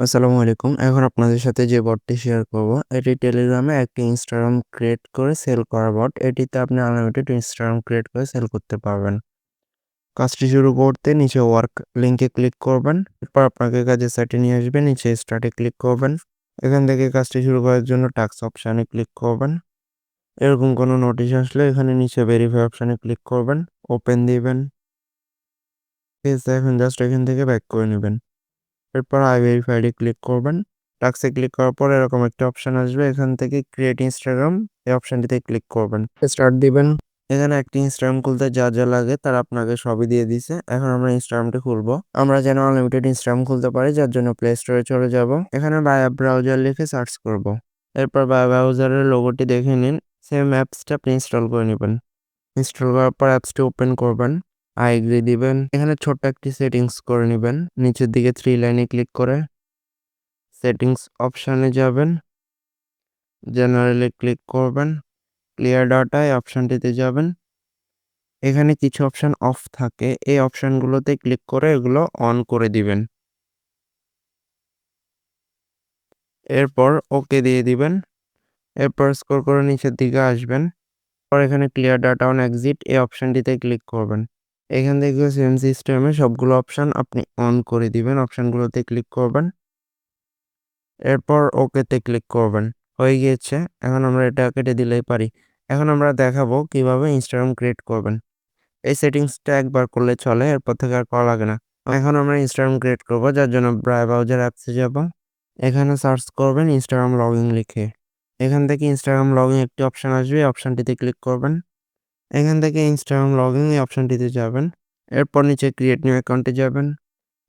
আসসালামু আলাইকুম। এখন আপনাদের সাথে যে বটটি শেয়ার করব, এটি টেলিগ্রামে একটি ইনস্টাগ্রাম ক্রিয়েট করে সেল করা বট। এটিতে আপনি আনলিমিটেড ইনস্টাগ্রাম ক্রিয়েট করে সেল করতে পারবেন। কাজটি শুরু করতে নিচে ওয়ার্ক লিংকে ক্লিক করবেন। এরপর আপনাকে কাজের সাইটে নিয়ে আসবে। নিচে স্টার্টে ক্লিক করবেন। এখান থেকে কাজটি শুরু করার জন্য টাস্ক অপশানে ক্লিক করবেন। এরকম কোনো নোটিশ আসলে এখানে নিচে ভেরিফাই অপশানে ক্লিক করবেন, ওপেন দিবেন। এখন জাস্ট এখান থেকে ব্যাক করে নেবেন। এরপর আই ভেরিফাইডে ক্লিক করবেন। টাস্কে ক্লিক করার পর এরকম একটা অপশন আসবে। এখান থেকে ক্রিয়েট ইনস্টাগ্রাম এই অপশনটিতে ক্লিক করবেন। স্টার্ট দিবেন। এখানে একটি ইনস্টাগ্রাম খুলতে যা যা লাগে তারা আপনাকে সবই দিয়ে দিছে। এখন আমরা ইনস্টাগ্রামটি খুলবো। আমরা যেন আনলিমিটেড ইনস্টাগ্রাম খুলতে পারি, যার জন্য প্লে স্টোরে চলে যাব। এখানে বায়া ব্রাউজার লিখে সার্চ করব। এরপর বায়া ব্রাউজারের লোগোটি দেখে নিন। সেম অ্যাপসটা আপনি ইনস্টল করে নেবেন। ইনস্টল করার পর অ্যাপসটি ওপেন করবেন। আই এগ্রি দিবেন। এখানে ছোট্ট একটি সেটিংস করে নেবেন। নিচের দিকে 3 লাইনে ক্লিক করে সেটিংস অপশানে যাবেন। জেনারেলে ক্লিক করবেন। ক্লিয়ার ডাটা এই অপশানটিতে যাবেন। এখানে কিছু অপশান অফ থাকে, এই অপশানগুলোতে ক্লিক করে এগুলো অন করে দিবেন। এরপর ওকে দিয়ে দিবেন। এরপর স্ক্রল করে নিচের দিকে আসবেন। পর এখানে ক্লিয়ার ডাটা অন এক্সিট এই অপশানটিতে ক্লিক করবেন। এখান থেকে সেম সিস্টেমে সবগুলো অপশান আপনি অন করে দিবেন। অপশানগুলোতে ক্লিক করবেন। এরপর ওকেতে ক্লিক করবেন। হয়ে গিয়েছে। এখন আমরা এটা কেটে দিলেই পারি। এখন আমরা দেখাবো কিভাবে ইনস্টাগ্রাম ক্রিয়েট করবেন। এই সেটিংসটা একবার করলে চলে, এরপর থেকে আর করা লাগে না। এখন আমরা ইনস্টাগ্রাম ক্রিয়েট করব, যার জন্য ব্রাউজার অ্যাপসে যাব। এখানে সার্চ করবেন ইনস্টাগ্রাম লগইন লিখে। এখান থেকে ইনস্টাগ্রাম লগইন একটি অপশন আসবে, এই অপশনটিতে ক্লিক করবেন। এখান থেকে ইনস্টাগ্রাম লগইন এই অপশনটিতে যাবেন। এরপর নিচে ক্রিয়েট নিউ অ্যাকাউন্টে যাবেন।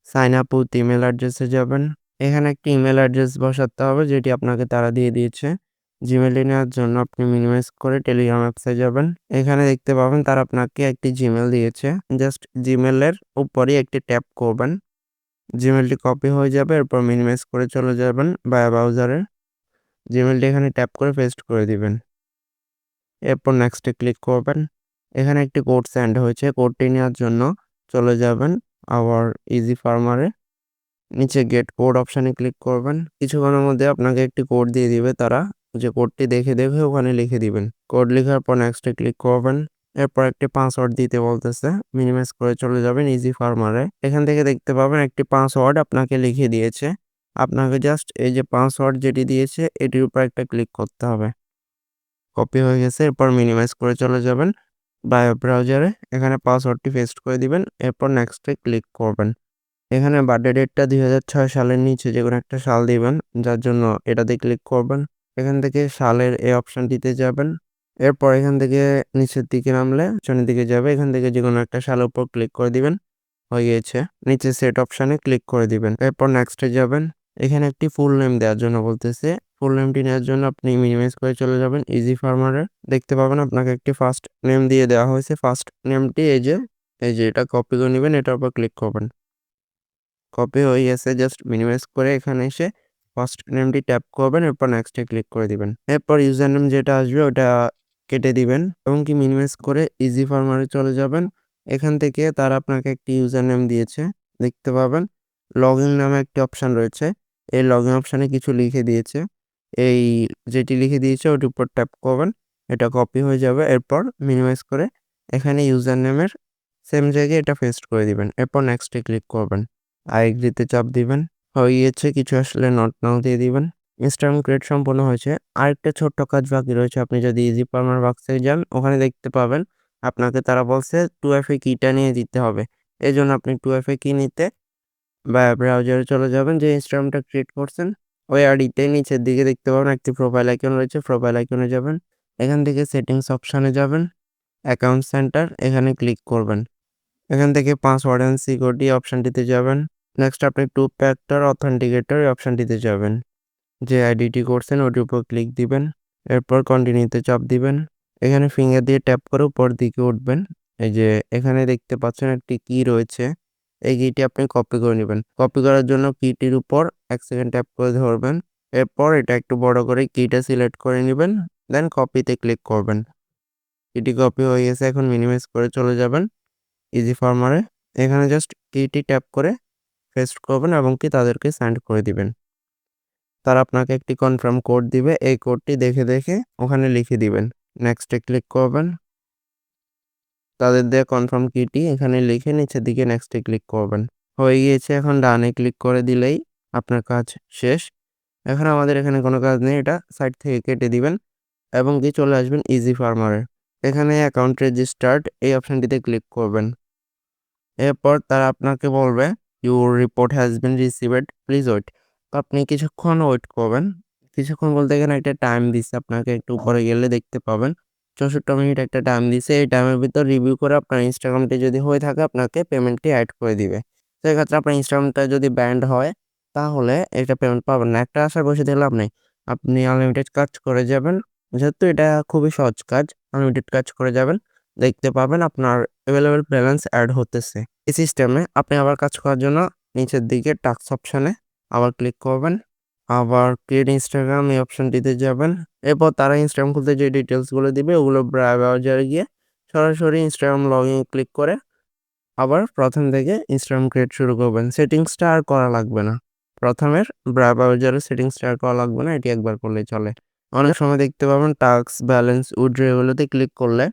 সাইন আপ উইথ ইমেল অ্যাড্রেসে যাবেন। এখানে একটি ইমেল অ্যাড্রেস বসাতে হবে, যেটি আপনাকে তারা দিয়ে দিয়েছে। জিমেইলে নেওয়ার জন্য আপনি মিনিমাইজ করে টেলিগ্রাম অ্যাপসে যাবেন। এখানে দেখতে পাবেন তারা আপনাকে একটি জিমেইল দিয়েছে। জাস্ট জিমেইলের উপরেই একটি ট্যাপ করবেন। জিমেইলটি কপি হয়ে যাবে। এরপর মিনিমাইজ করে চলে যাবেন বায়া ব্রাউজারে। জিমেইলটি এখানে ট্যাপ করে পেস্ট করে দিবেন। এরপর নেক্সটে ক্লিক করবেন। এখানে একটি কোড সেন্ড হয়েছে, কোডটি নেওয়ার জন্য চলে যাবেন আওয়ার ইজি ফার্মারে। নিচে গেট কোড অপশানে ক্লিক করবেন। কিছুক্ষণের মধ্যে আপনাকে একটি কোড দিয়ে দিবে তারা, যে কোডটি দেখে দেখে ওখানে লিখে দিবেন। কোড লেখার পর নেক্সটে ক্লিক করবেন। এরপর একটি পাসওয়ার্ড দিতে বলতেছে। মিনিমাইজ করে চলে যাবেন ইজি ফার্মারে। এখান থেকে দেখতে পাবেন একটি পাসওয়ার্ড আপনাকে লিখে দিয়েছে। আপনাকে জাস্ট এই যে পাসওয়ার্ড যেটি দিয়েছে এটির উপর একটা ক্লিক করতে হবে। কপি হয়ে গেছে। এরপর মিনিমাইজ করে চলে যাবেন বায়ো ব্রাউজারে। এখানে পাসওয়ার্ডটি পেস্ট করে দিবেন। এরপর নেক্সটে ক্লিক করবেন। এখানে বার্থডে ডেটটা 2006 সালের নিচে যেকোনো একটা সাল দিবেন, যার জন্য এটাতে ক্লিক করবেন। এখান থেকে সালের এই অপশনটিতে যাবেন। এরপর এখান থেকে নিচের দিকে নামলে পিছনের দিকে যাবে। এখান থেকে যেকোনো একটা সালের উপর ক্লিক করে দিবেন। হয়ে গিয়েছে। নিচে সেট অপশনে ক্লিক করে দিবেন। এরপর নেক্সটে যাবেন। এখানে একটি ফুল নেম দেওয়ার জন্য বলতেছে। ফুল নেমটি নেওয়ার জন্য আপনি মিনিমাইজ করে চলে যাবেন ইজি ফার্মারে। দেখতে পাবেন আপনাকে একটি ফার্স্ট নেম দিয়ে দেওয়া হয়েছে। ফার্স্ট নেমটি এই যে এটা কপি করে নেবেন, এটার উপর ক্লিক করবেন। কপি হয়ে গেছে। জাস্ট মিনিমাইজ করে এখানে এসে ফার্স্ট নেমটি ট্যাপ করবেন। এরপর নেক্সটে ক্লিক করে দিবেন। এরপর ইউজার নেম যেটা আসবে ওটা কেটে দিবেন এবং কি মিনিমাইজ করে ইজি ফার্মারে চলে যাবেন। এখান থেকে তারা আপনাকে একটি ইউজার নেম দিয়েছে, দেখতে পাবেন। লগইন নামে একটি অপশান রয়েছে। এই লগইন অপশানে কিছু লিখে দিয়েছে। এই যেটি লিখে দিয়েছে ওটির উপর ট্যাপ করবেন। এটা কপি হয়ে যাবে। এরপর মিনিমাইজ করে এখানে ইউজার নেমের সেম জায়গায় এটা পেস্ট করে দিবেন। এরপর নেক্সটে ক্লিক করবেন। আই এগ্রিতে চাপ দিবেন। হয়ে গিয়েছে। কিছু আসলে নট নাও দিয়ে দিবেন। ইনস্টাগ্রাম ক্রিয়েট সম্পূর্ণ হয়েছে। আরেকটা ছোট্ট কাজ বাকি রয়েছে। আপনি যদি ইজি ফার্মার বাক্সে যান, ওখানে দেখতে পাবেন আপনাকে তারা বলছে 2FA কিটা নিয়ে দিতে হবে। এজন্য আপনি 2FA কি নিতে বা ব্রাউজারে চলে যাবেন, যে ইনস্টাগ্রামটা ক্রিয়েট করছেন ওই আইডিতে নিচের দিকে দেখতে পাবেন একটি প্রোফাইল আইকন রয়েছে। প্রোফাইল আইকনে যাবেন। এখান থেকে সেটিংস অপশানে যাবেন। অ্যাকাউন্ট সেন্টার এখানে ক্লিক করবেন। এখান থেকে পাসওয়ার্ড এন্ড সিকিউরিটি অপশানটিতে যাবেন। নেক্সট আপনি 2 ফ্যাক্টর অথেন্টিকেটর এই অপশানটিতে যাবেন। যে আইডিটি করছেন ওটির উপর ক্লিক দিবেন। এরপর কন্টিনিউতে চাপ দিবেন। এখানে ফিঙ্গার দিয়ে ট্যাপ করে উপর দিকে উঠবেন। এই যে এখানে দেখতে পাচ্ছেন একটি কি রয়েছে, এই কিটি আপনি কপি করে নেবেন। কপি করার জন্য কিটির উপর 1 সেকেন্ড ট্যাপ করে ধরবেন। এরপর এটা একটু বড় করে কিটা সিলেক্ট করে নেবেন। দেন কপিতে ক্লিক করবেন। কিটি কপি হয়ে গেছে। এখন মিনিমাইজ করে চলে যাবেন ইজি ফার্মারে। এখানে জাস্ট কিটি ট্যাপ করে পেস্ট করবেন এবং কি তাদেরকে সেন্ড করে দিবেন। তারা আপনাকে একটি কনফার্ম কোড দিবে। এই কোডটি দেখে ওখানে লিখে দিবেন। নেক্সট এ ক্লিক করবেন। তাদের দেয়া কনফার্ম কিটি এখানে লিখে নিচের দিকে নেক্সট এ ক্লিক করবেন। হয়ে গিয়েছে, এখন ডানে ক্লিক করে দিলেই আপনার কাজ শেষ। এখন আমাদের এখানে কোনো কাজ নেই, এটা সাইট থেকে কেটে দিবেন এবং দিয়ে চলে আসবেন ইজি ফার্মারে। এখানে অ্যাকাউন্ট রেজিস্টার্ড এই অপশনটিতে ক্লিক করবেন। এরপর তারা আপনাকে বলবে your report has been received, please wait. তো আপনি কিছুক্ষণ ওয়েট করবেন। কিছুক্ষণ বলতে এখানে একটা টাইম দিচ্ছে আপনাকে, একটু উপরে গেলে দেখতে পাবেন 64 মিনিট একটা টাইম দিছে। এই টাইমের ভিতর রিভিউ করে আপনার ইনস্টাগ্রামটি যদি হয়ে থাকে আপনাকে পেমেন্টটি অ্যাড করে দিবে। সেক্ষেত্রে আপনার ইনস্টাগ্রামটা যদি ব্যান্ড হয় তাহলে এটা পেমেন্ট পাবেন না। একটা আশায় বসে থেকে লাভ নেই। আপনি আনলিমিটেড কাজ করে যাবেন। যেহেতু এটা খুবই সহজ কাজ, আনলিমিটেড কাজ করে যাবেন। দেখতে পাবেন আপনার এভেলেবল ব্যালেন্স অ্যাড হতেছে। এই সিস্টেমে আপনি আবার কাজ করার জন্য নিচের দিকে টাস্ক অপশনে আবার ক্লিক করবেন। আবার ক্রিয়েট ইনস্টাগ্রাম এই অপশনটিতে যাবেন। এরপর তারা ইনস্টাগ্রাম খুলতে যে ডিটেইলসগুলো দিবে ওগুলো ব্রাউজারে গিয়ে সরাসরি ইনস্টাগ্রাম লগইন ক্লিক করে আবার প্রথম থেকে ইনস্টাগ্রাম ক্রিয়েট শুরু করবেন। সেটিংসটা আর করা লাগবে না। প্রথমের ব্রাউজারে সেটিংসটা আর করা লাগবে না, এটি একবার করলেই চলে। অনেক সময় দেখতে পাবেন টাস্ক, ব্যালেন্স, উইথড্র এগুলোতে ক্লিক করলে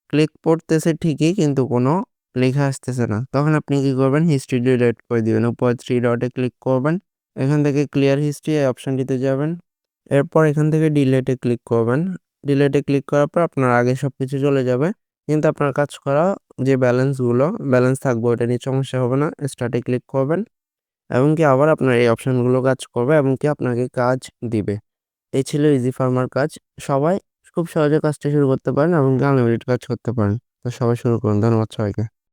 ক্লিক পড়তেছে ঠিকই কিন্তু কোনো লেখা আসতেছে না। তখন আপনি কি করবেন, হিস্ট্রি ডিলিট করে দিবেন। উপরে 3 ডটে ক্লিক করবেন। এখান থেকে ক্লিয়ার হিস্ট্রি এই অপশনটিতে যাবেন। এরপর এখান থেকে ডিলিটে ক্লিক করবেন। ডিলিটে ক্লিক করার পর আপনার আগে সবকিছু চলে যাবে। কিন্তু আপনার কাজ করা যে ব্যালেন্স থাকবে ওটা নিয়ে সমস্যা হবে না। স্টার্টে ক্লিক করবেন এবং কি আবার আপনার এই অপশনগুলো কাজ করবে এবং কি আপনাকে কাজ দিবে। এই ছিল ইজি ফার্মার কাজ। সবাই খুব সহজে কাজটা শুরু করতে পারেন এবং আনলিমিটেড কাজ করতে পারেন। তো সবাই শুরু করুন। ধন্যবাদ সবাইকে।